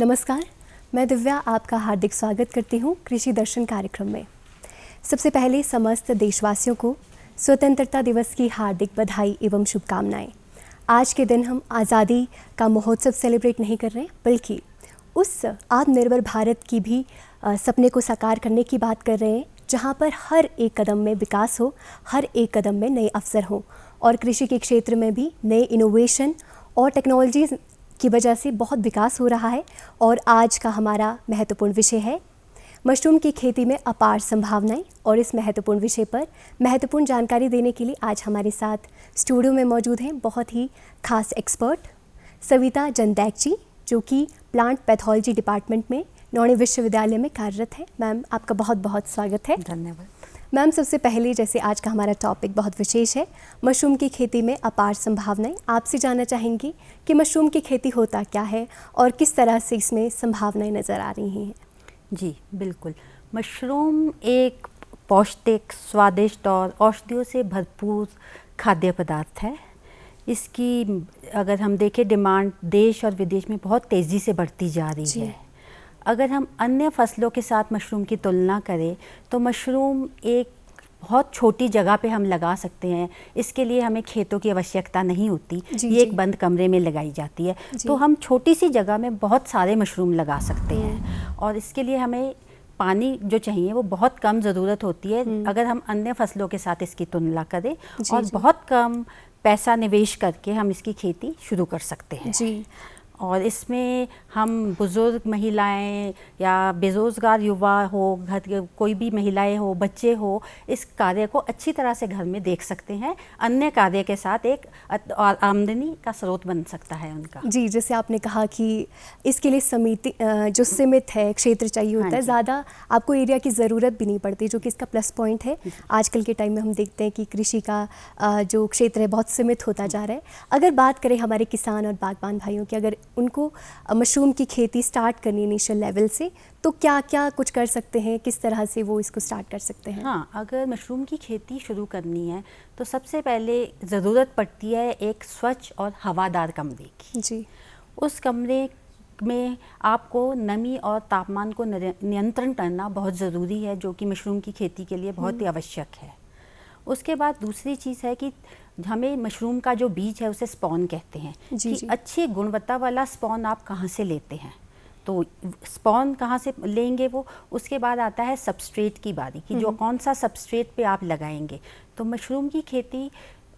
नमस्कार, मैं दिव्या आपका हार्दिक स्वागत करती हूँ कृषि दर्शन कार्यक्रम में। सबसे पहले समस्त देशवासियों को स्वतंत्रता दिवस की हार्दिक बधाई एवं शुभकामनाएं। आज के दिन हम आज़ादी का महोत्सव सेलिब्रेट नहीं कर रहे हैं, बल्कि उस आत्मनिर्भर भारत की भी सपने को साकार करने की बात कर रहे हैं, जहाँ पर हर एक कदम में विकास हो, हर एक कदम में नए अवसर हों और कृषि के क्षेत्र में भी नए इनोवेशन और टेक्नोलॉजी की वजह से बहुत विकास हो रहा है। और आज का हमारा महत्वपूर्ण विषय है मशरूम की खेती में अपार संभावनाएं। और इस महत्वपूर्ण विषय पर महत्वपूर्ण जानकारी देने के लिए आज हमारे साथ स्टूडियो में मौजूद हैं बहुत ही खास एक्सपर्ट सविता जंदैक जी, जो कि प्लांट पैथोलॉजी डिपार्टमेंट में नौणी विश्वविद्यालय में कार्यरत है। मैम, आपका बहुत बहुत स्वागत है। धन्यवाद। मैम, सबसे पहले जैसे आज का हमारा टॉपिक बहुत विशेष है, मशरूम की खेती में अपार संभावनाएं, आपसे जानना चाहेंगी कि मशरूम की खेती होता क्या है और किस तरह से इसमें संभावनाएं नज़र आ रही हैं। जी बिल्कुल। मशरूम एक पौष्टिक, स्वादिष्ट और औषधियों से भरपूर खाद्य पदार्थ है। इसकी अगर हम देखें डिमांड देश और विदेश में बहुत तेज़ी से बढ़ती जा रही है। अगर हम अन्य फसलों के साथ मशरूम की तुलना करें तो मशरूम एक बहुत छोटी जगह पे हम लगा सकते हैं। इसके लिए हमें खेतों की आवश्यकता नहीं होती। ये एक बंद कमरे में लगाई जाती है, तो हम छोटी सी जगह में बहुत सारे मशरूम लगा सकते हैं। और इसके लिए हमें पानी जो चाहिए वो बहुत कम ज़रूरत होती है अगर हम अन्य फसलों के साथ इसकी तुलना करें। और बहुत कम पैसा निवेश करके हम इसकी खेती शुरू कर सकते हैं। और इसमें हम बुज़ुर्ग महिलाएं या बेरोज़गार युवा हो, घर के कोई भी महिलाएं हो, बच्चे हो, इस कार्य को अच्छी तरह से घर में देख सकते हैं। अन्य कार्य के साथ एक आमदनी का स्रोत बन सकता है उनका। जी, जैसे आपने कहा कि इसके लिए समिति जो सीमित है क्षेत्र चाहिए होता है, ज़्यादा आपको एरिया की ज़रूरत भी नहीं पड़ती, जो कि इसका प्लस पॉइंट है। आजकल के टाइम में हम देखते हैं कि कृषि का जो क्षेत्र है बहुत सीमित होता जा रहा है। अगर बात करें हमारे किसान और बागबान भाइयों की, अगर उनको मशरूम की खेती स्टार्ट करनी इनिशियल लेवल से, तो क्या क्या कुछ कर सकते हैं, किस तरह से वो इसको स्टार्ट कर सकते हैं? हाँ, अगर मशरूम की खेती शुरू करनी है तो सबसे पहले ज़रूरत पड़ती है एक स्वच्छ और हवादार कमरे की। जी। उस कमरे में आपको नमी और तापमान को नियंत्रण करना बहुत ज़रूरी है, जो कि मशरूम की खेती के लिए बहुत ही आवश्यक है। उसके बाद दूसरी चीज़ है कि हमें मशरूम का जो बीज है उसे स्पॉन कहते हैं। कि अच्छी गुणवत्ता वाला स्पॉन आप कहाँ से लेते हैं, तो स्पॉन कहाँ से लेंगे वो उसके बाद आता है सबस्ट्रेट की बारी कि जो कौन सा सबस्ट्रेट पे आप लगाएंगे। तो मशरूम की खेती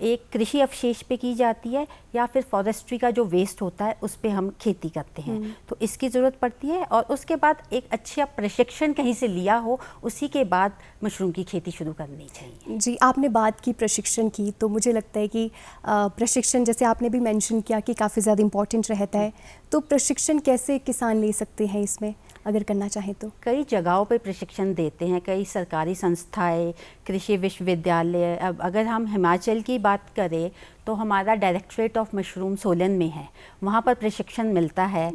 एक कृषि अवशेष पे की जाती है या फिर फॉरेस्ट्री का जो वेस्ट होता है उस पे हम खेती करते हैं, तो इसकी ज़रूरत पड़ती है। और उसके बाद एक अच्छा प्रशिक्षण कहीं से लिया हो, उसी के बाद मशरूम की खेती शुरू करनी चाहिए। जी, आपने बात की प्रशिक्षण की, तो मुझे लगता है कि प्रशिक्षण जैसे आपने भी मेंशन किया कि काफ़ी ज़्यादा इम्पॉर्टेंट रहता है, तो प्रशिक्षण कैसे किसान ले सकते हैं इसमें अगर करना चाहें तो? कई जगहों पे प्रशिक्षण देते हैं, कई सरकारी संस्थाएं, कृषि विश्वविद्यालय। अब अगर हम हिमाचल की बात करें तो हमारा डायरेक्टरेट ऑफ मशरूम सोलन में है, वहाँ पर प्रशिक्षण मिलता है।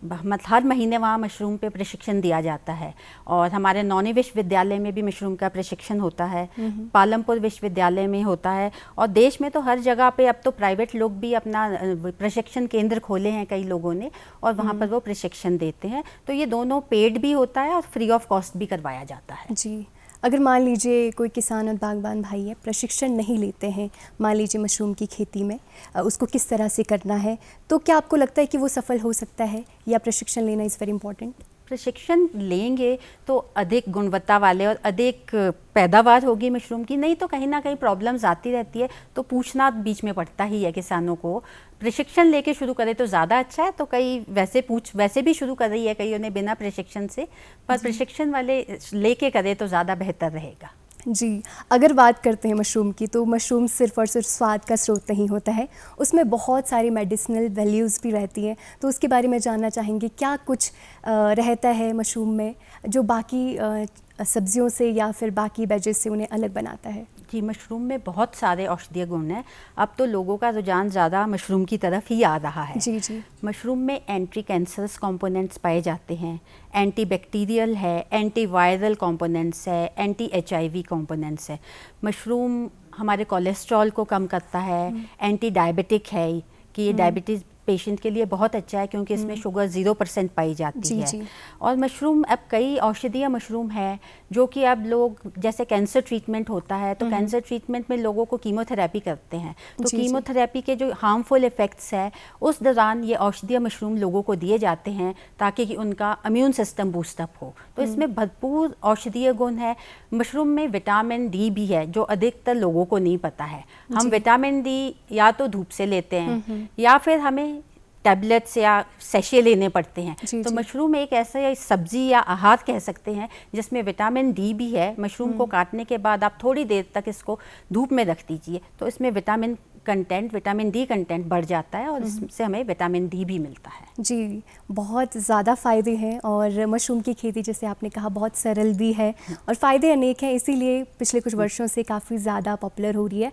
मतलब हर महीने वहाँ मशरूम पे प्रशिक्षण दिया जाता है। और हमारे नौणी विश्वविद्यालय में भी मशरूम का प्रशिक्षण होता है, पालमपुर विश्वविद्यालय में होता है। और देश में तो हर जगह पे अब तो प्राइवेट लोग भी अपना प्रशिक्षण केंद्र खोले हैं कई लोगों ने, और वहाँ पर वो प्रशिक्षण देते हैं। तो ये दोनों पेड भी होता है और फ्री ऑफ कॉस्ट भी करवाया जाता है। जी, अगर मान लीजिए कोई किसान और बागबान भाई है, प्रशिक्षण नहीं लेते हैं, मान लीजिए मशरूम की खेती में उसको किस तरह से करना है, तो क्या आपको लगता है कि वो सफल हो सकता है, या प्रशिक्षण लेना इज़ वेरी इंपॉर्टेंट? प्रशिक्षण लेंगे तो अधिक गुणवत्ता वाले और अधिक पैदावार होगी मशरूम की, नहीं तो कहीं ना कहीं प्रॉब्लम्स आती रहती है। तो पूछना बीच में पड़ता ही है किसानों को। प्रशिक्षण लेके शुरू करें तो ज़्यादा अच्छा है। तो कई वैसे भी शुरू कर रही है, कईयों ने बिना प्रशिक्षण से, पर प्रशिक्षण वाले लेके करें तो ज़्यादा बेहतर रहेगा। जी, अगर बात करते हैं मशरूम की, तो मशरूम सिर्फ और सिर्फ स्वाद का स्रोत नहीं होता है, उसमें बहुत सारी मेडिसिनल वैल्यूज़ भी रहती हैं। तो उसके बारे में जानना चाहेंगे, क्या कुछ रहता है मशरूम में जो बाकी सब्जियों से या फिर बाकी वेजेस से उन्हें अलग बनाता है? जी, मशरूम में बहुत सारे औषधीय गुण हैं। अब तो लोगों का रुझान ज़्यादा मशरूम की तरफ ही आ रहा है। जी। मशरूम में एंटी कैंसरस कंपोनेंट्स पाए जाते हैं, एंटी बैक्टीरियल है, एंटी वायरल कंपोनेंट्स है, एंटी HIV कंपोनेंट्स है। मशरूम हमारे कोलेस्ट्रॉल को कम करता है, एंटी डायबिटिक है कि ये डायबिटीज़ पेशेंट के लिए बहुत अच्छा है क्योंकि इसमें शुगर 0% पाई जाती जी, है। जी। और मशरूम, अब कई औषधीय मशरूम है जो कि अब लोग, जैसे कैंसर ट्रीटमेंट होता है तो कैंसर ट्रीटमेंट में लोगों को कीमोथेरेपी करते हैं, तो जी, जी। कीमोथेरेपी के जो हार्मफुल इफ़ेक्ट्स है उस दौरान ये औषधीय मशरूम लोगों को दिए जाते हैं ताकि कि उनका इम्यून सिस्टम बूस्टअप हो। तो इसमें भरपूर औषधीय गुण है। मशरूम में विटामिन डी भी है जो अधिकतर लोगों को नहीं पता है। हम विटामिन डी या तो धूप से लेते हैं या फिर हमें टैबलेट्स या सैशे लेने पड़ते हैं। जी, तो जी। मशरूम एक ऐसा सब्जी या आहार कह सकते हैं जिसमें विटामिन डी भी है। मशरूम को काटने के बाद आप थोड़ी देर तक इसको धूप में रख दीजिए तो इसमें विटामिन डी कंटेंट बढ़ जाता है और इससे हमें विटामिन डी भी मिलता है। जी, बहुत ज़्यादा फ़ायदे हैं और मशरूम की खेती जैसे आपने कहा बहुत सरल भी है और फ़ायदे अनेक हैं, इसीलिए पिछले कुछ वर्षों से काफ़ी ज़्यादा पॉपुलर हो रही है।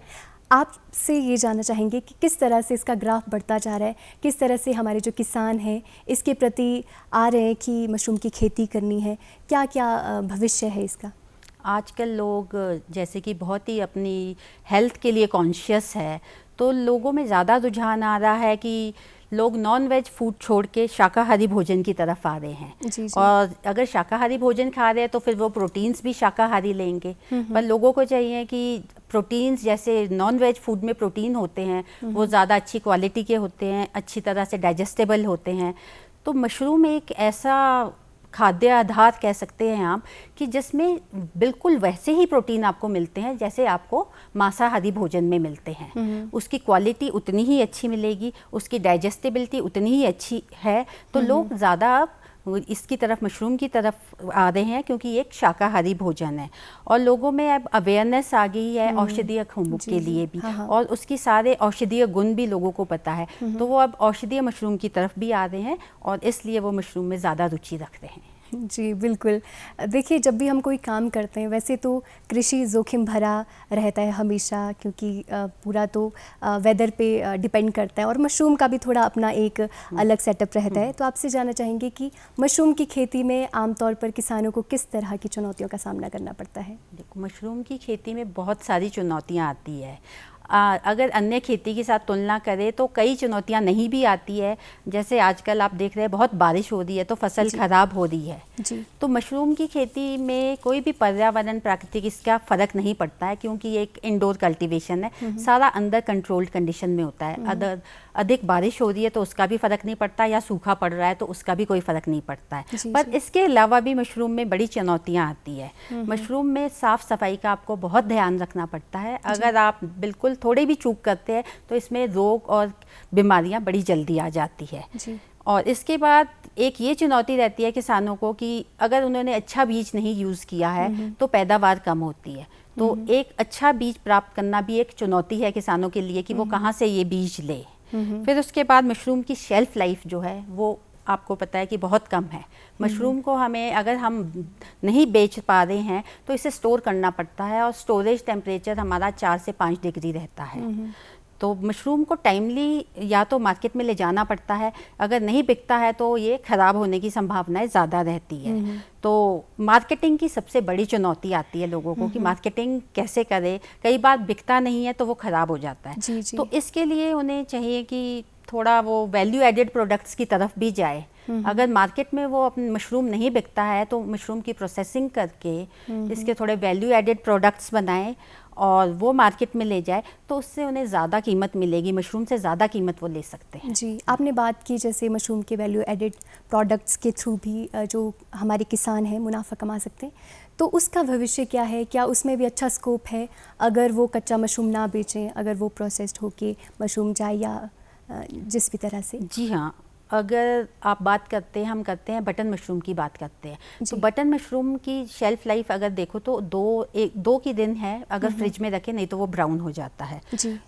आपसे ये जानना चाहेंगे कि किस तरह से इसका ग्राफ बढ़ता जा रहा है, किस तरह से हमारे जो किसान हैं इसके प्रति आ रहे हैं कि मशरूम की खेती करनी है, क्या क्या भविष्य है इसका? आजकल लोग जैसे कि बहुत ही अपनी हेल्थ के लिए कॉन्शियस है, तो लोगों में ज़्यादा रुझान आ रहा है कि लोग नॉन वेज फूड छोड़ के शाकाहारी भोजन की तरफ आ रहे हैं। जी, जी। और अगर शाकाहारी भोजन खा रहे हैं तो फिर वो प्रोटीन्स भी शाकाहारी लेंगे। पर लोगों को चाहिए कि प्रोटीन्स, जैसे नॉन वेज फूड में प्रोटीन होते हैं वो ज़्यादा अच्छी क्वालिटी के होते हैं, अच्छी तरह से डाइजेस्टेबल होते हैं। तो मशरूम एक ऐसा खाद्य आधार कह सकते हैं आप कि जिसमें बिल्कुल वैसे ही प्रोटीन आपको मिलते हैं जैसे आपको मांसाहारी भोजन में मिलते हैं। उसकी क्वालिटी उतनी ही अच्छी मिलेगी, उसकी डाइजेस्टेबिलिटी उतनी ही अच्छी है। तो लोग ज़्यादा इसकी तरफ, मशरूम की तरफ आ रहे हैं क्योंकि ये एक शाकाहारी भोजन है और लोगों में अब अवेयरनेस आ गई है औषधीय गुणों के लिए भी। और उसकी सारे औषधीय गुण भी लोगों को पता है, तो वो अब औषधीय मशरूम की तरफ भी आ रहे हैं और इसलिए वो मशरूम में ज़्यादा रुचि रखते हैं। जी बिल्कुल। देखिए, जब भी हम कोई काम करते हैं वैसे तो कृषि जोखिम भरा रहता है हमेशा, क्योंकि पूरा तो वेदर पे डिपेंड करता है और मशरूम का भी थोड़ा अपना एक अलग सेटअप रहता है। तो आपसे जानना चाहेंगे कि मशरूम की खेती में आमतौर पर किसानों को किस तरह की चुनौतियों का सामना करना पड़ता है? देखो, मशरूम की खेती में बहुत सारी चुनौतियाँ आती है। अगर अन्य खेती के साथ तुलना करें तो कई चुनौतियां नहीं भी आती है। जैसे आजकल आप देख रहे हैं बहुत बारिश हो रही है तो फसल ख़राब हो रही है जी। तो मशरूम की खेती में कोई भी पर्यावरण प्राकृतिक इसका फ़र्क नहीं पड़ता है क्योंकि ये एक इंडोर कल्टीवेशन है, सारा अंदर कंट्रोल्ड कंडीशन में होता है। अगर अधिक बारिश हो रही है तो उसका भी फ़र्क नहीं पड़ता, या सूखा पड़ रहा है तो उसका भी कोई फ़र्क नहीं पड़ता है। पर इसके अलावा भी मशरूम में बड़ी चुनौतियाँ आती है। मशरूम में साफ़ सफाई का आपको बहुत ध्यान रखना पड़ता है। अगर आप बिल्कुल थोड़े भी चूक करते हैं तो इसमें रोग और बीमारियां बड़ी जल्दी आ जाती है। और इसके बाद एक ये चुनौती रहती है किसानों को कि अगर उन्होंने अच्छा बीज नहीं यूज़ किया है तो पैदावार कम होती है। तो एक अच्छा बीज प्राप्त करना भी एक चुनौती है किसानों के लिए कि वो कहाँ से ये बीज ले। फिर उसके बाद मशरूम की शेल्फ लाइफ जो है वो आपको पता है कि बहुत कम है। मशरूम को हमें, अगर हम नहीं बेच पा रहे हैं तो इसे स्टोर करना पड़ता है और स्टोरेज टेम्परेचर हमारा 4 से 5 डिग्री रहता है। तो मशरूम को टाइमली या तो मार्केट में ले जाना पड़ता है, अगर नहीं बिकता है तो ये ख़राब होने की संभावनाएं ज़्यादा रहती है। तो मार्केटिंग की सबसे बड़ी चुनौती आती है लोगों को कि मार्केटिंग कैसे करें। कई बार बिकता नहीं है तो वो ख़राब हो जाता है। तो इसके लिए उन्हें चाहिए कि थोड़ा वो वैल्यू एडेड प्रोडक्ट्स की तरफ भी जाए। अगर मार्केट में वो अपने मशरूम नहीं बिकता है तो मशरूम की प्रोसेसिंग करके इसके थोड़े वैल्यू एडेड प्रोडक्ट्स बनाएं और वो मार्केट में ले जाए तो उससे उन्हें ज़्यादा कीमत मिलेगी, मशरूम से ज़्यादा कीमत वो ले सकते हैं। जी, आपने बात की जैसे मशरूम के वैल्यू एडेड प्रोडक्ट्स के थ्रू भी जो हमारे किसान हैं मुनाफा कमा सकते हैं, तो उसका भविष्य क्या है? क्या उसमें भी अच्छा स्कोप है अगर वो कच्चा मशरूम ना बेचें, अगर वो प्रोसेस्ड होके मशरूम जाए या जिस भी तरह से? जी हाँ, अगर आप बात करते हैं, हम करते हैं बटन मशरूम की बात करते हैं, तो बटन मशरूम की शेल्फ लाइफ अगर देखो तो दो की दिन है, अगर फ्रिज में रखें, नहीं तो वो ब्राउन हो जाता है।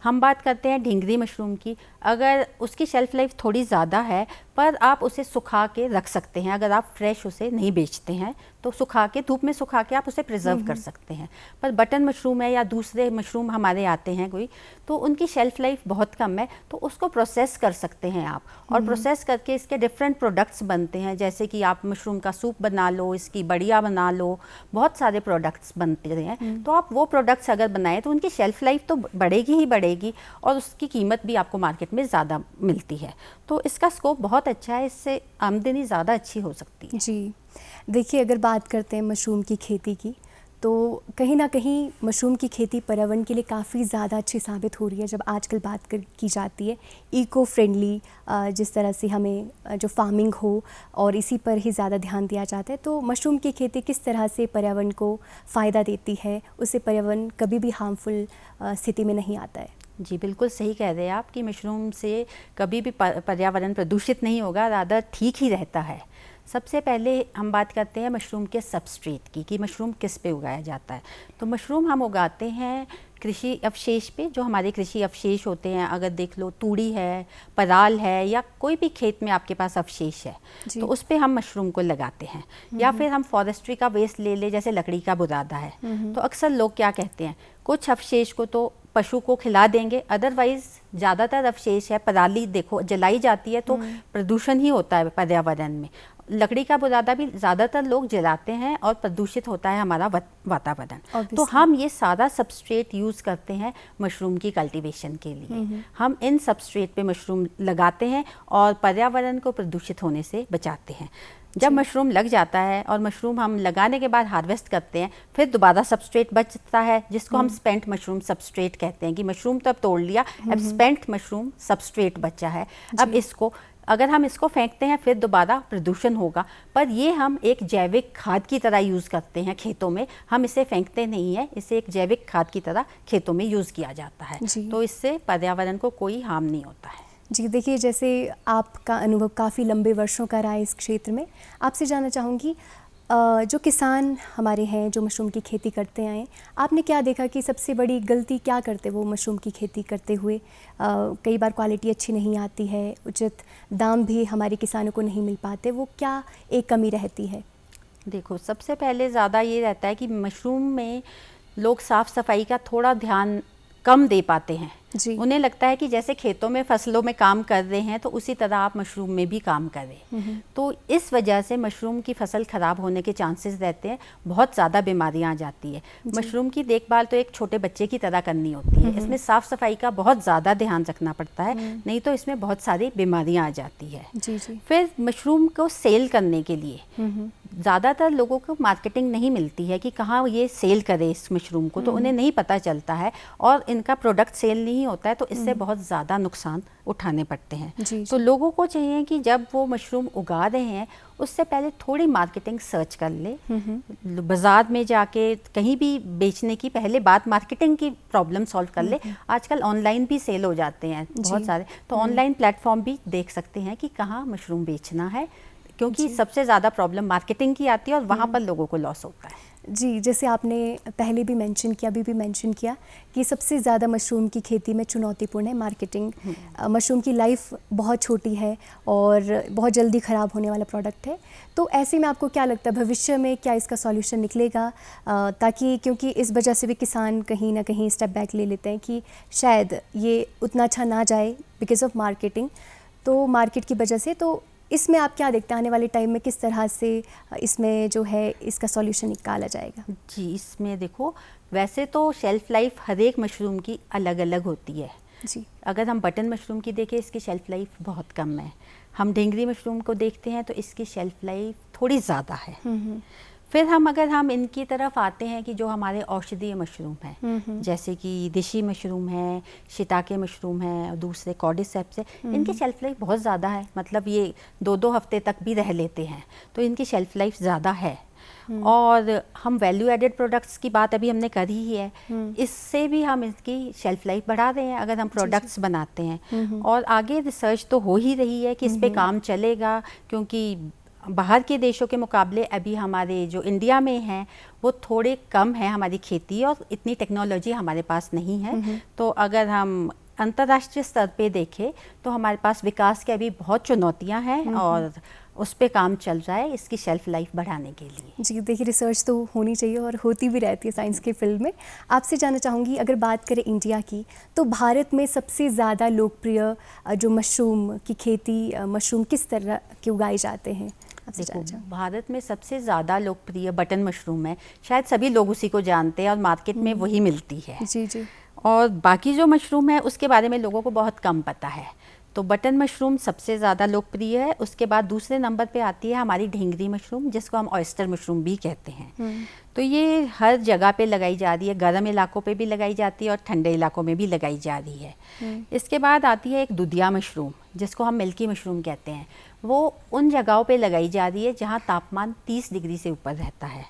हम बात करते हैं ढींगरी मशरूम की, अगर उसकी शेल्फ लाइफ थोड़ी ज़्यादा है पर आप उसे सुखा के रख सकते हैं। अगर आप फ्रेश उसे नहीं बेचते हैं तो सुखा के, धूप में सुखा के आप उसे प्रिजर्व कर सकते हैं। पर बटन मशरूम है या दूसरे मशरूम हमारे आते हैं कोई, तो उनकी शेल्फ लाइफ बहुत कम है, तो उसको प्रोसेस कर सकते हैं आप, और प्रोसेस करके इसके डिफरेंट प्रोडक्ट्स बनते हैं। जैसे कि आप मशरूम का सूप बना लो, इसकी बढ़िया बना लो, बहुत सारे प्रोडक्ट्स बनते हैं। तो आप वो प्रोडक्ट्स अगर बनाएं तो उनकी शेल्फ लाइफ तो बढ़ेगी ही बढ़ेगी, और उसकी कीमत भी आपको मार्केट में ज़्यादा मिलती है। तो इसका स्कोप बहुत अच्छा है, इससे आमदनी ज़्यादा अच्छी हो सकती है। जी, देखिए अगर बात करते हैं मशरूम की खेती की, तो कहीं ना कहीं मशरूम की खेती पर्यावरण के लिए काफ़ी ज़्यादा अच्छी साबित हो रही है। जब आजकल की जाती है इको फ्रेंडली, जिस तरह से हमें जो फार्मिंग हो और इसी पर ही ज़्यादा ध्यान दिया जाता है, तो मशरूम की खेती किस तरह से पर्यावरण को फ़ायदा देती है, उससे पर्यावरण कभी भी हार्मफुल स्थिति में नहीं आता है। जी बिल्कुल सही कह रहे हैं आप कि मशरूम से कभी भी पर्यावरण प्रदूषित नहीं होगा, रादर ठीक ही रहता है। सबसे पहले हम बात करते हैं मशरूम के सबस्ट्रेट की, कि मशरूम किस पे उगाया जाता है। तो मशरूम हम उगाते हैं कृषि अवशेष पे, जो हमारे कृषि अवशेष होते हैं। अगर देख लो तूड़ी है, पराल है, या कोई भी खेत में आपके पास अवशेष है, तो उस पे हम मशरूम को लगाते हैं। या फिर हम फॉरेस्ट्री का वेस्ट ले ले, जैसे लकड़ी का बुरादा है, तो अक्सर लोग क्या कहते हैं, कुछ अवशेष को तो पशु को खिला देंगे, अदरवाइज ज़्यादातर अवशेष है, पराली देखो जलाई जाती है तो प्रदूषण ही होता है पर्यावरण में। लकड़ी का बुरादा भी ज़्यादातर लोग जलाते हैं और प्रदूषित होता है हमारा वातावरण। तो हम ये सारा सबस्ट्रेट यूज़ करते हैं मशरूम की कल्टीवेशन के लिए। हम इन सबस्ट्रेट पे मशरूम लगाते हैं और पर्यावरण को प्रदूषित होने से बचाते हैं। जब मशरूम लग जाता है और मशरूम हम लगाने के बाद हार्वेस्ट करते हैं, फिर दोबारा सबस्ट्रेट बचता है, जिसको हम स्पेंट मशरूम सबस्ट्रेट कहते हैं, कि मशरूम तो अब तोड़ लिया, अब स्पेंट मशरूम सबस्ट्रेट बचा है। अब इसको अगर हम इसको फेंकते हैं फिर दोबारा प्रदूषण होगा, पर ये हम एक जैविक खाद की तरह यूज़ करते हैं खेतों में। हम इसे फेंकते नहीं हैं, इसे एक जैविक खाद की तरह खेतों में यूज़ किया जाता है। तो इससे पर्यावरण को कोई हार्म नहीं होता है। जी, देखिए जैसे आपका अनुभव काफ़ी लंबे वर्षों का रहा है इस क्षेत्र में, आपसे जानना चाहूँगी जो किसान हमारे हैं जो मशरूम की खेती करते आए, आपने क्या देखा कि सबसे बड़ी गलती क्या करते वो मशरूम की खेती करते हुए? कई बार क्वालिटी अच्छी नहीं आती है, उचित दाम भी हमारे किसानों को नहीं मिल पाते, वो क्या एक कमी रहती है? देखो, सबसे पहले ज़्यादा ये रहता है कि मशरूम में लोग साफ़ सफाई का थोड़ा ध्यान कम दे पाते हैं। उन्हें लगता है कि जैसे खेतों में फसलों में काम कर रहे हैं तो उसी तरह आप मशरूम में भी काम करें। तो इस वजह से मशरूम की फसल ख़राब होने के चांसेस रहते हैं, बहुत ज़्यादा बीमारियां आ जाती है। मशरूम की देखभाल तो एक छोटे बच्चे की तरह करनी होती है, इसमें साफ़ सफाई का बहुत ज़्यादा ध्यान रखना पड़ता है, नहीं तो इसमें बहुत सारी बीमारियाँ आ जाती है। फिर मशरूम को सेल करने के लिए ज़्यादातर लोगों को मार्केटिंग नहीं मिलती है कि कहाँ ये सेल करे इस मशरूम को, तो उन्हें नहीं पता चलता है और इनका प्रोडक्ट सेल नहीं होता है, तो इससे बहुत ज़्यादा नुकसान उठाने पड़ते हैं। तो लोगों को चाहिए कि जब वो मशरूम उगा रहे हैं उससे पहले थोड़ी मार्केटिंग सर्च कर ले, बाज़ार में जाके कहीं भी बेचने की पहले बात मार्केटिंग की प्रॉब्लम सॉल्व कर ले। आजकल ऑनलाइन भी सेल हो जाते हैं बहुत सारे, तो ऑनलाइन प्लेटफॉर्म भी देख सकते हैं कि कहाँ मशरूम बेचना है, क्योंकि सबसे ज़्यादा प्रॉब्लम मार्केटिंग की आती है और वहाँ पर लोगों को लॉस होता है। जी, जैसे आपने पहले भी मेंशन किया, अभी भी मेंशन किया कि सबसे ज़्यादा मशरूम की खेती में चुनौतीपूर्ण है मार्केटिंग। मशरूम की लाइफ बहुत छोटी है और बहुत जल्दी ख़राब होने वाला प्रोडक्ट है, तो ऐसे में आपको क्या लगता है भविष्य में क्या इसका सॉल्यूशन निकलेगा? ताकि क्योंकि इस वजह से भी किसान कहीं ना कहीं स्टेप बैक ले लेते हैं कि शायद ये उतना अच्छा ना जाए बिकॉज ऑफ मार्केटिंग, तो मार्केट की वजह से। तो इसमें आप क्या देखते हैं आने वाले टाइम में किस तरह से इसमें जो है इसका सॉल्यूशन निकाला जाएगा? जी, इसमें देखो, वैसे तो शेल्फ़ लाइफ हर एक मशरूम की अलग अलग होती है। जी, अगर हम बटन मशरूम की देखें, इसकी शेल्फ़ लाइफ बहुत कम है। हम ढेंगरी मशरूम को देखते हैं तो इसकी शेल्फ़ लाइफ थोड़ी ज़्यादा है। फिर अगर हम इनकी तरफ आते हैं कि जो हमारे औषधीय मशरूम हैं, जैसे कि देशी मशरूम है, शिताके मशरूम है और दूसरे कॉर्डिसेप्स है, इनकी शेल्फ लाइफ बहुत ज़्यादा है, मतलब ये 2-2 हफ्ते तक भी रह लेते हैं, तो इनकी शेल्फ लाइफ ज़्यादा है। और हम वैल्यू एडेड प्रोडक्ट्स की बात अभी हमने करी ही है, इससे भी हम इसकी शेल्फ लाइफ बढ़ा रहे हैं अगर हम प्रोडक्ट्स बनाते हैं। और आगे रिसर्च तो हो ही रही है कि इस पे काम चलेगा, क्योंकि बाहर के देशों के मुकाबले अभी हमारे जो इंडिया में हैं वो थोड़े कम है हमारी खेती, और इतनी टेक्नोलॉजी हमारे पास नहीं है। तो अगर हम अंतर्राष्ट्रीय स्तर पे देखें तो हमारे पास विकास की अभी बहुत चुनौतियां हैं और उस पे काम चल रहा है इसकी शेल्फ लाइफ बढ़ाने के लिए। जी देखिए, रिसर्च तो होनी चाहिए और होती भी रहती है साइंस के फील्ड में। आपसे जानना चाहूँगी, अगर बात करें इंडिया की, तो भारत में सबसे ज़्यादा लोकप्रिय जो मशरूम की खेती, मशरूम किस तरह के उगाए जाते हैं? आपसे जानना चाहूँगी। भारत में सबसे ज़्यादा लोकप्रिय बटन मशरूम है, शायद सभी लोग उसी को जानते हैं और मार्केट में वही मिलती है। जी जी। और बाकी जो मशरूम है उसके बारे में लोगों को बहुत कम पता है। तो बटन मशरूम सबसे ज़्यादा लोकप्रिय है। उसके बाद दूसरे नंबर पे आती है हमारी ढींगरी मशरूम, जिसको हम ऑयस्टर मशरूम भी कहते हैं। तो ये हर जगह पे लगाई जा रही है, गर्म इलाकों पे भी लगाई जाती है और ठंडे इलाकों में भी लगाई जा रही है। इसके बाद आती है एक दुधिया मशरूम, जिसको हम मिल्की मशरूम कहते हैं। वो उन जगहों पे लगाई जा रही है जहाँ तापमान 30 डिग्री से ऊपर रहता है।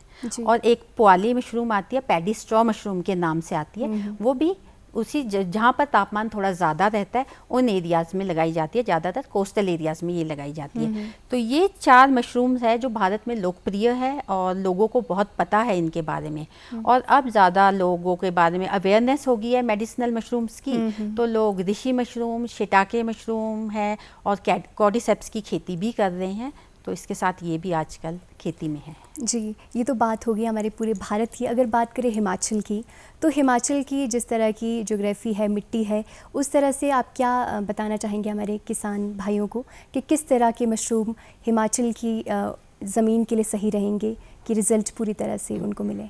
और एक पुआली मशरूम आती है, पैडी स्ट्रॉ मशरूम के नाम से आती है, वो भी उसी जहाँ पर तापमान थोड़ा ज़्यादा रहता है उन एरियाज़ में लगाई जाती है, ज़्यादातर कोस्टल एरियाज़ में ये लगाई जाती है। तो ये 4 मशरूम्स है जो भारत में लोकप्रिय है और लोगों को बहुत पता है इनके बारे में। और अब ज़्यादा लोगों के बारे में अवेयरनेस हो गई है मेडिसिनल मशरूम्स की। तो लोग ऋषि मशरूम, शिटाके मशरूम है और कॉर्डिसेप्स की खेती भी कर रहे हैं। तो इसके साथ ये भी आजकल खेती में है। जी, ये तो बात होगी हमारे पूरे भारत की। अगर बात करें हिमाचल की, तो हिमाचल की जिस तरह की ज्योग्राफी है, मिट्टी है, उस तरह से आप क्या बताना चाहेंगे हमारे किसान भाइयों को कि किस तरह के मशरूम हिमाचल की ज़मीन के लिए सही रहेंगे कि रिज़ल्ट पूरी तरह से उनको मिले?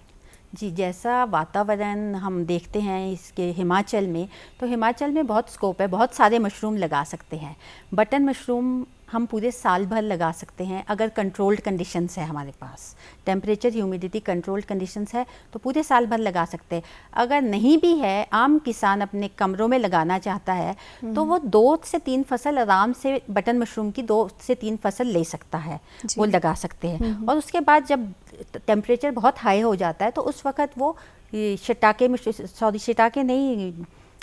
जी, जैसा वातावरण हम देखते हैं इसके हिमाचल में, तो हिमाचल में बहुत स्कोप है, बहुत सारे मशरूम लगा सकते हैं। बटन मशरूम हम पूरे साल भर लगा सकते हैं अगर कंट्रोल्ड कंडीशंस है हमारे पास, टेम्परेचर, ह्यूमिडिटी कंट्रोल्ड कंडीशंस है तो पूरे साल भर लगा सकते हैं। अगर नहीं भी है, आम किसान अपने कमरों में लगाना चाहता है तो वो 2 से 3 फसल आराम से बटन मशरूम की 2 से 3 फसल ले सकता है, वो लगा सकते हैं। और उसके बाद जब टेम्परेचर बहुत हाई हो जाता है तो उस वक्त वो शिटाके नहीं,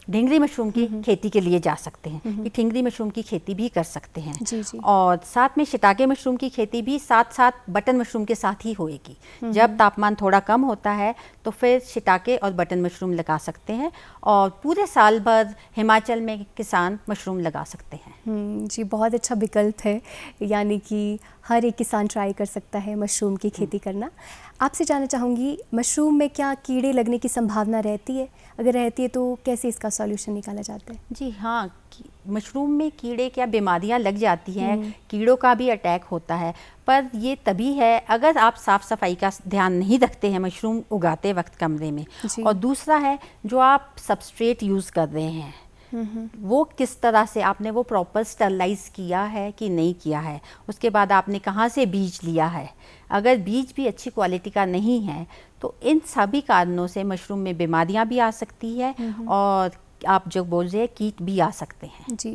ढींगरी मशरूम की खेती के लिए जा सकते हैं कि ढींगरी मशरूम की खेती भी कर सकते हैं। जी जी। और साथ में शिटाके मशरूम की खेती भी साथ साथ बटन मशरूम के साथ ही होएगी। जब तापमान थोड़ा कम होता है तो फिर शिटाके और बटन मशरूम लगा सकते हैं और पूरे साल भर हिमाचल में किसान मशरूम लगा सकते हैं। जी, बहुत अच्छा विकल्प है, यानी कि हर एक किसान ट्राई कर सकता है मशरूम की खेती करना। आपसे जानना चाहूँगी, मशरूम में क्या कीड़े लगने की संभावना रहती है? अगर रहती है तो कैसे इसका सॉल्यूशन निकाला जाता है? जी हाँ, मशरूम में कीड़े क्या बीमारियां लग जाती हैं, कीड़ों का भी अटैक होता है, पर ये तभी है अगर आप साफ़ सफाई का ध्यान नहीं रखते हैं मशरूम उगाते वक्त कमरे में। और दूसरा है जो आप सबस्ट्रेट यूज़ कर रहे हैं वो किस तरह से आपने वो प्रॉपर स्टरलाइज किया है कि नहीं किया है, उसके बाद आपने कहाँ से बीज लिया है। अगर बीज भी अच्छी क्वालिटी का नहीं है तो इन सभी कारणों से मशरूम में बीमारियां भी आ सकती है और आप जो बोल रहे हैं कीट भी आ सकते हैं। जी,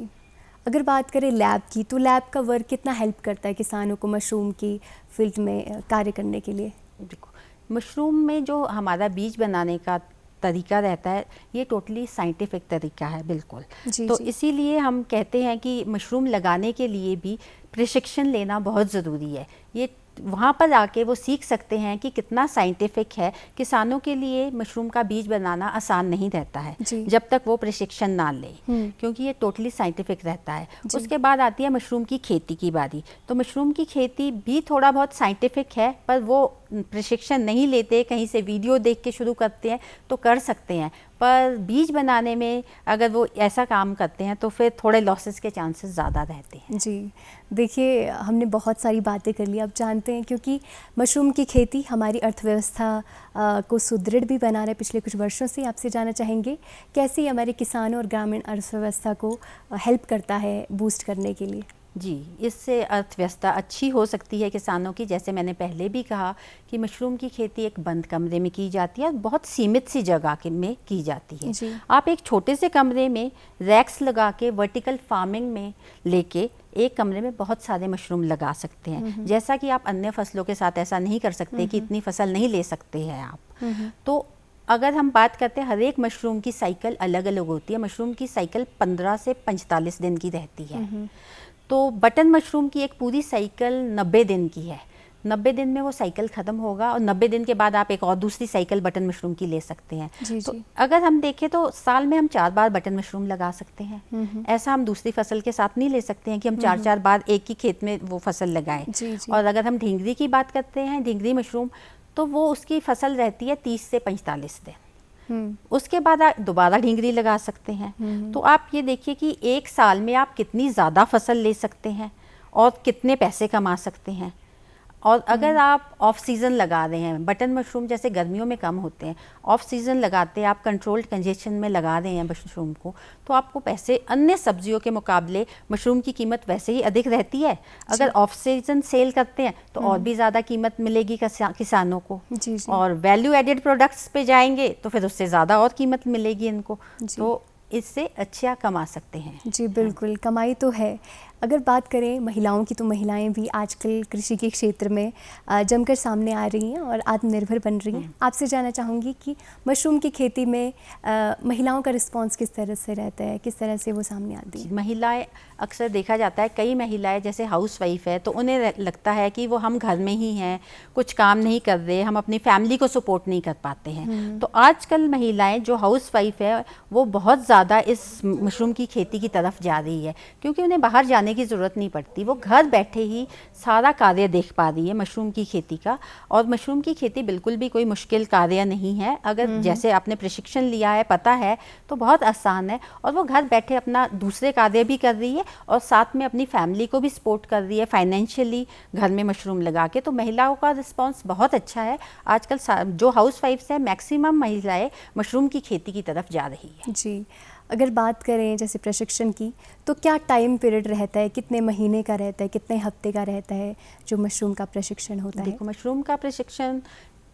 अगर बात करें लैब की, तो लैब का वर्क कितना हेल्प करता है किसानों को मशरूम की फील्ड में कार्य करने के लिए? देखो, मशरूम में जो हमारा बीज बनाने का तरीका रहता है ये टोटली साइंटिफिक तरीका है, बिल्कुल। तो इसीलिए हम कहते हैं कि मशरूम लगाने के लिए भी प्रशिक्षण लेना बहुत ज़रूरी है। ये वहाँ पर आके वो सीख सकते हैं कि कितना साइंटिफिक है। किसानों के लिए मशरूम का बीज बनाना आसान नहीं रहता है जब तक वो प्रशिक्षण ना ले, क्योंकि ये टोटली साइंटिफिक रहता है। उसके बाद आती है मशरूम की खेती की बारी। तो मशरूम की खेती भी थोड़ा बहुत साइंटिफिक है, पर वो प्रशिक्षण नहीं लेते, कहीं से वीडियो देख के शुरू करते हैं तो कर सकते हैं, पर बीज बनाने में अगर वो ऐसा काम करते हैं तो फिर थोड़े लॉसेस के चांसेस ज़्यादा रहते हैं। जी, देखिए हमने बहुत सारी बातें कर ली। अब जानते हैं, क्योंकि मशरूम की खेती हमारी अर्थव्यवस्था को सुदृढ़ भी बना रहा है पिछले कुछ वर्षों से। आपसे जानना चाहेंगे कैसे हमारे किसानों और ग्रामीण अर्थव्यवस्था को हेल्प करता है बूस्ट करने के लिए? जी, इससे अर्थव्यवस्था अच्छी हो सकती है किसानों की। जैसे मैंने पहले भी कहा कि मशरूम की खेती एक बंद कमरे में की जाती है और बहुत सीमित सी जगह में की जाती है। आप एक छोटे से कमरे में रैक्स लगा के वर्टिकल फार्मिंग में लेके एक कमरे में बहुत सारे मशरूम लगा सकते हैं। जैसा कि आप अन्य फसलों के साथ ऐसा नहीं कर सकते कि इतनी फसल नहीं ले सकते हैं आप। तो अगर हम बात करते हैं, हर एक मशरूम की साइकिल अलग अलग होती है। मशरूम की साइकिल 15 से 45 दिन की रहती है। तो बटन मशरूम की एक पूरी साइकिल 90 दिन की है। 90 दिन में वो साइकिल ख़त्म होगा और 90 दिन के बाद आप एक और दूसरी साइकिल बटन मशरूम की ले सकते हैं। तो अगर हम देखें तो साल में हम 4 बार बटन मशरूम लगा सकते हैं। ऐसा हम दूसरी फसल के साथ नहीं ले सकते हैं कि हम 4-4 बार एक ही खेत में वो फसल लगाएं। और अगर हम ढींगरी की बात करते हैं, ढींगरी मशरूम, तो वो उसकी फसल रहती है 30 से 45 दिन। उसके बाद आप दोबारा ढींगरी लगा सकते हैं। तो आप ये देखिए कि एक साल में आप कितनी ज़्यादा फसल ले सकते हैं और कितने पैसे कमा सकते हैं। और अगर आप ऑफ सीज़न लगा रहे हैं, बटन मशरूम जैसे गर्मियों में कम होते हैं, ऑफ सीज़न लगाते हैं, आप कंट्रोल्ड कंजेशन में लगा रहे हैं मशरूम को, तो आपको पैसे अन्य सब्जियों के मुकाबले मशरूम की कीमत वैसे ही अधिक रहती है। अगर ऑफ सीज़न सेल करते हैं तो और भी ज़्यादा कीमत मिलेगी किसानों को। और वैल्यू एडेड प्रोडक्ट्स पे जाएंगे तो फिर उससे ज़्यादा और कीमत मिलेगी इनको। तो इससे अच्छा कमा सकते हैं। जी बिल्कुल, कमाई तो है। अगर बात करें महिलाओं की, तो महिलाएं भी आजकल कृषि के क्षेत्र में जमकर सामने आ रही हैं और आत्मनिर्भर बन रही हैं। आपसे जानना चाहूँगी कि मशरूम की खेती में महिलाओं का रिस्पांस किस तरह से रहता है, किस तरह से वो सामने आती है? महिलाएं अक्सर देखा जाता है, कई महिलाएं जैसे हाउसवाइफ है तो उन्हें लगता है कि वो हम घर में ही हैं, कुछ काम नहीं कर रहे, हम अपनी फैमिली को सपोर्ट नहीं कर पाते हैं। तो आजकल महिलाएं जो हाउसवाइफ है वो बहुत ज़्यादा इस मशरूम की खेती की तरफ जा रही है, क्योंकि उन्हें बाहर जाने की ज़रूरत नहीं पड़ती। वो घर बैठे ही सारा कार्य देख पा रही है मशरूम की खेती का। और मशरूम की खेती बिल्कुल भी कोई मुश्किल कार्य नहीं है। अगर जैसे आपने प्रशिक्षण लिया है, पता है, तो बहुत आसान है। और वो घर बैठे अपना दूसरे कार्य भी कर रही है और साथ में अपनी फैमिली को भी सपोर्ट कर रही है फाइनेंशियली, घर में मशरूम लगा के। तो महिलाओं का रिस्पॉन्स बहुत अच्छा है। आजकल जो हाउसवाइफ्स हैं, मैक्सिमम महिलाएं मशरूम की खेती की तरफ जा रही है। जी, अगर बात करें जैसे प्रशिक्षण की, तो क्या टाइम पीरियड रहता है, कितने महीने का रहता है, कितने हफ्ते का रहता है जो मशरूम का प्रशिक्षण होता है? देखो, मशरूम का प्रशिक्षण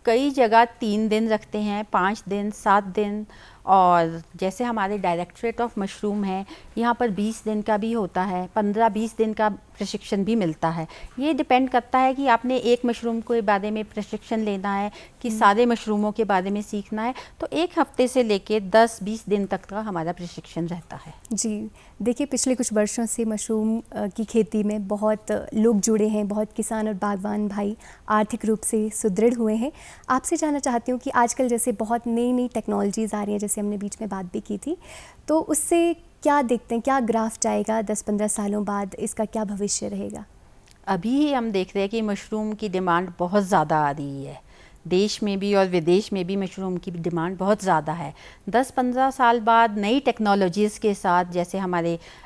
कई जगह 3 दिन रखते हैं, 5 दिन, 7 दिन। और जैसे हमारे डायरेक्टरेट ऑफ मशरूम है, यहाँ पर 20 दिन का भी होता है, 15-20 दिन का प्रशिक्षण भी मिलता है। ये डिपेंड करता है कि आपने एक मशरूम के बारे में प्रशिक्षण लेना है कि सारे मशरूमों के बारे में सीखना है। तो 1 हफ्ते से लेके 10-20 दिन तक का हमारा प्रशिक्षण रहता है। जी, देखिए पिछले कुछ वर्षों से मशरूम की खेती में बहुत लोग जुड़े हैं, बहुत किसान और बागवान भाई आर्थिक रूप से सुदृढ़ हुए हैं। आपसे जानना चाहती हूँ कि आजकल जैसे बहुत नई टेक्नोलॉजीज़ आ रही हैं, जैसे हमने बीच में बात भी की थी, तो उससे क्या देखते हैं, क्या ग्राफ जाएगा 10-15 सालों बाद, इसका क्या भविष्य रहेगा? अभी हम देख रहे हैं कि मशरूम की डिमांड बहुत ज़्यादा आ रही है। देश में भी और विदेश में भी मशरूम की डिमांड बहुत ज़्यादा है। 10-15 साल बाद नई टेक्नोलॉजीज़ के साथ, जैसे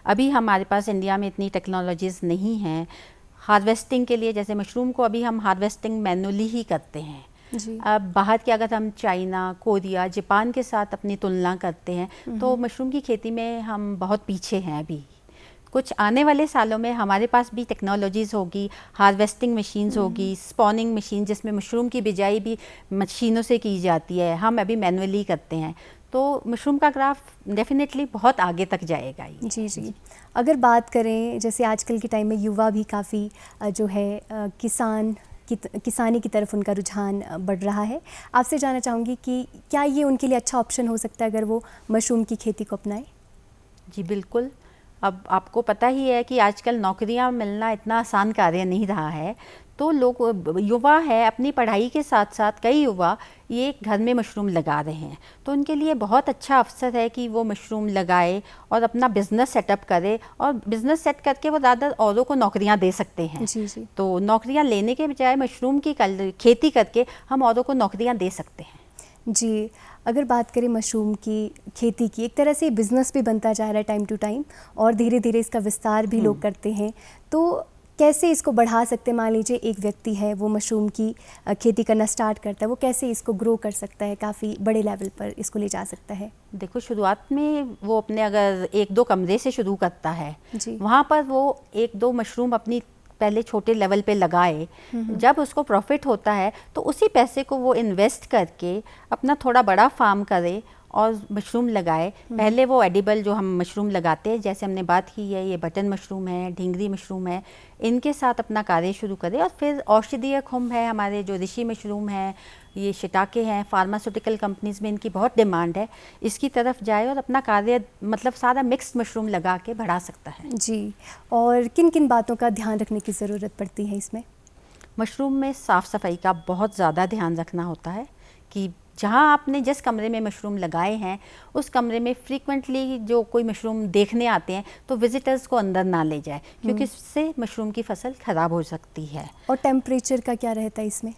अभी हमारे पास इंडिया में इतनी टेक्नोलॉजीज़ नहीं हैं हार्वेस्टिंग के लिए। जैसे मशरूम को अभी हम हार्वेस्टिंग मैनुअली ही करते हैं। अब बाहर के अगर हम चाइना, कोरिया, जापान के साथ अपनी तुलना करते हैं तो मशरूम की खेती में हम बहुत पीछे हैं। अभी कुछ आने वाले सालों में हमारे पास भी टेक्नोलॉजीज़ होगी, हार्वेस्टिंग मशीन्स होगी, स्पॉनिंग मशीन जिसमें मशरूम की बिजाई भी मशीनों से की जाती है, हम अभी मैनुअली करते हैं। तो मशरूम का ग्राफ डेफिनेटली बहुत आगे तक जाएगा। जी। अगर बात करें जैसे आजकल के टाइम में युवा भी काफ़ी जो है किसानी की तरफ उनका रुझान बढ़ रहा है। आपसे जानना चाहूँगी कि क्या ये उनके लिए अच्छा ऑप्शन हो सकता है अगर वो मशरूम की खेती को अपनाएं? जी बिल्कुल। अब आपको पता ही है कि आजकल नौकरियां मिलना इतना आसान कार्य नहीं रहा है। तो लोग, युवा है, अपनी पढ़ाई के साथ साथ कई युवा ये घर में मशरूम लगा रहे हैं। तो उनके लिए बहुत अच्छा अवसर है कि वो मशरूम लगाए और अपना बिज़नेस सेटअप करे, और बिज़नेस सेट करके वो ज़्यादा औरों को नौकरियां दे सकते हैं। जी। तो नौकरियां लेने के बजाय मशरूम की खेती करके हम औरों को नौकरियां दे सकते हैं। जी, अगर बात करें मशरूम की खेती की, एक तरह से बिज़नेस भी बनता जा रहा है टाइम टू टाइम, और धीरे धीरे इसका विस्तार भी लोग करते हैं। तो कैसे इसको बढ़ा सकते हैं? मान लीजिए एक व्यक्ति है, वो मशरूम की खेती करना स्टार्ट करता है, वो कैसे इसको ग्रो कर सकता है, काफ़ी बड़े लेवल पर इसको ले जा सकता है? देखो, शुरुआत में वो अपने अगर 1-2 कमरे से शुरू करता है, वहाँ पर वो 1-2 मशरूम अपनी पहले छोटे लेवल पे लगाए। जब उसको प्रॉफिट होता है तो उसी पैसे को वो इन्वेस्ट करके अपना थोड़ा बड़ा फार्म करे और मशरूम लगाए। पहले वो एडिबल जो हम मशरूम लगाते हैं, जैसे हमने बात की है, ये बटन मशरूम है, ढींगरी मशरूम है, इनके साथ अपना कार्य शुरू करें। और फिर औषधीय खुम्ब है, हमारे जो ऋषि मशरूम है, ये शिटाके हैं, फार्मास्यूटिकल कंपनीज़ में इनकी बहुत डिमांड है, इसकी तरफ जाए और अपना कार्य मतलब सारा मिक्स्ड मशरूम लगा के बढ़ा सकता है। जी, और किन किन बातों का ध्यान रखने की ज़रूरत पड़ती है इसमें? मशरूम में साफ़ सफाई का बहुत ज़्यादा ध्यान रखना होता है कि जहाँ आपने जिस कमरे में मशरूम लगाए हैं उस कमरे में फ्रीक्वेंटली जो कोई मशरूम देखने आते हैं तो विजिटर्स को अंदर ना ले जाए, क्योंकि इससे मशरूम की फसल ख़राब हो सकती है। और टेम्परेचर का क्या रहता है इसमें?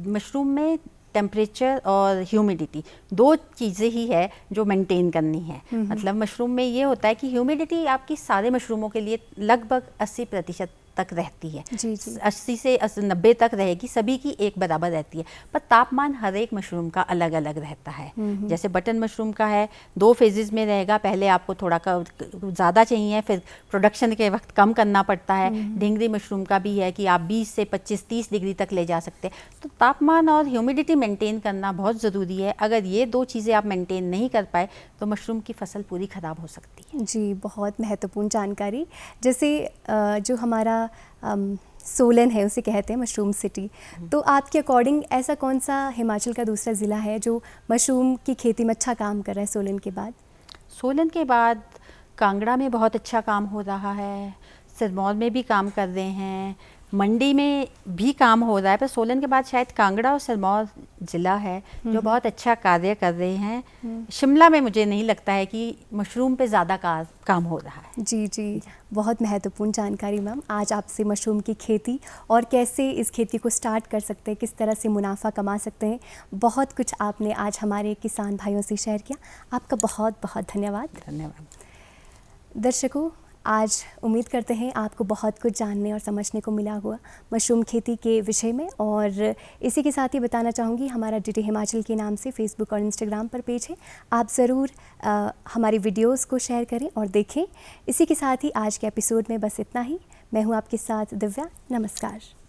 मशरूम में टेम्परेचर और ह्यूमिडिटी 2 चीज़ें ही है जो मेंटेन करनी है। मतलब मशरूम में ये होता है कि ह्यूमिडिटी आपकी सारे मशरूमों के लिए लगभग 80% तक रहती है। जी जी। 80 से 90 तक रहेगी, सभी की एक बराबर रहती है, पर तापमान हर एक मशरूम का अलग अलग रहता है। जैसे बटन मशरूम का है 2 फेजेस में रहेगा, पहले आपको थोड़ा ज़्यादा चाहिए, फिर प्रोडक्शन के वक्त कम करना पड़ता है। ढींगरी मशरूम का भी है कि आप 20 से 25-30 डिग्री तक ले जा सकते हैं। तो तापमान और ह्यूमिडिटी मेंटेन करना बहुत ज़रूरी है। अगर ये 2 चीज़ें आप मेंटेन नहीं कर पाए तो मशरूम की फसल पूरी ख़राब हो सकती है। जी, बहुत महत्वपूर्ण जानकारी। जैसे जो हमारा सोलन है उसे कहते हैं मशरूम सिटी, तो आपके अकॉर्डिंग ऐसा कौन सा हिमाचल का दूसरा ज़िला है जो मशरूम की खेती में अच्छा काम कर रहा है सोलन के बाद? सोलन के बाद कांगड़ा में बहुत अच्छा काम हो रहा है, सिरमौर में भी काम कर रहे हैं, मंडी में भी काम हो रहा है, पर सोलन के बाद शायद कांगड़ा और सिरमौर ज़िला है जो बहुत अच्छा कार्य कर रहे हैं। शिमला में मुझे नहीं लगता है कि मशरूम पे ज़्यादा काम हो रहा है। जी जी, बहुत महत्वपूर्ण जानकारी मैम। आज आपसे मशरूम की खेती और कैसे इस खेती को स्टार्ट कर सकते हैं, किस तरह से मुनाफा कमा सकते हैं, बहुत कुछ आपने आज हमारे किसान भाइयों से शेयर किया। आपका बहुत बहुत धन्यवाद। धन्यवाद। दर्शकों, आज उम्मीद करते हैं आपको बहुत कुछ जानने और समझने को मिला हुआ मशरूम खेती के विषय में। और इसी के साथ ही बताना चाहूँगी, हमारा DD हिमाचल के नाम से फेसबुक और इंस्टाग्राम पर पेज है, आप ज़रूर हमारी वीडियोस को शेयर करें और देखें। इसी के साथ ही आज के एपिसोड में बस इतना ही। मैं हूँ आपके साथ दिव्या। नमस्कार।